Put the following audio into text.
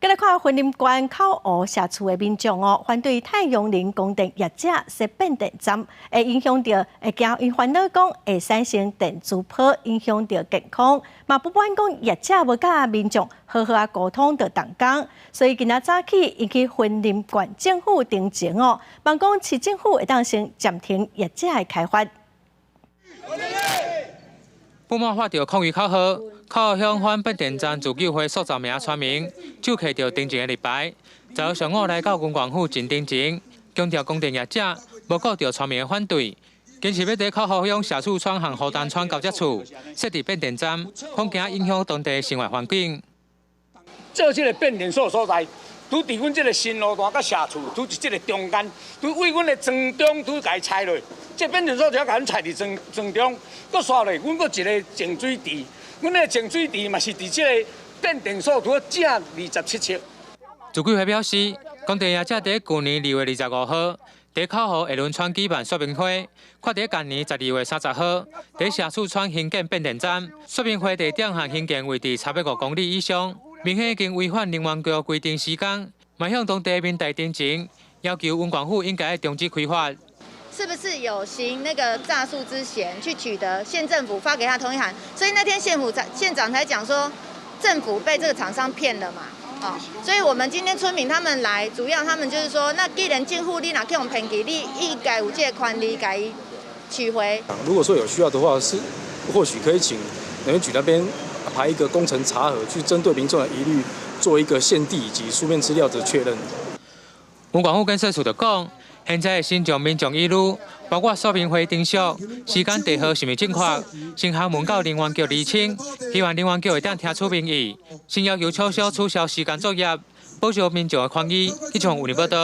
再来看云林县口湖社区的民众反对太阳能供电业者设变电站，会影响到交因烦恼讲会产生电磁波，影响到健康。嘛不满讲业者无甲民众好好沟通到动工，所以今仔早起引起云林县政府定情望讲市政府会当先暂停业者的开发。不满发到抗议口号，口向反变电站自救会数十名村民就摕到定情的立牌，昨上午来到云县府进定情，强调供电业者无顾到村民的反对，坚持要在口号向社区村和河丹村交接处设置变电站，恐惊影响当地的生活环境。做这个变电所在，拄伫阮这个新路段甲社区，拄伫这个中间，拄为阮的庄中拄甲伊拆落。这变电所就要甲阮拆伫庄中，搁刷落，阮搁一个净水池，阮的净水池嘛是伫这个变电所拄正27尺。自救会表示，供电业者伫去年2月25号，伫口湖下仑村举办说明会，却伫今年12月30号，伫社区村兴建变电站。说明会地点和兴建位置差不多5公里以上，明显已经违反能源局规定时间，迈向当地民代定情，要求云县府应该终止开发。是不是有行那个诈术之嫌去取得县政府发给他同意函？所以那天县长才讲说，政府被这个厂商骗了嘛。所以我们今天村民他们来，主要他们就是说，那既然政府你哪去用骗去，你应该有这个权利该取回。如果说有需要的话，是或许可以请能源局那边排一个工程查核，去针对民众的疑虑做一个现地以及书面资料的确认。云县府建设处就讲，现在先将民众疑虑，包括说明会定数、时间、地号是否正确，先敲问到能源局厘清，希望能源局会当听取民意，先要求取消时间作业，保障民众的权益。以上有报道。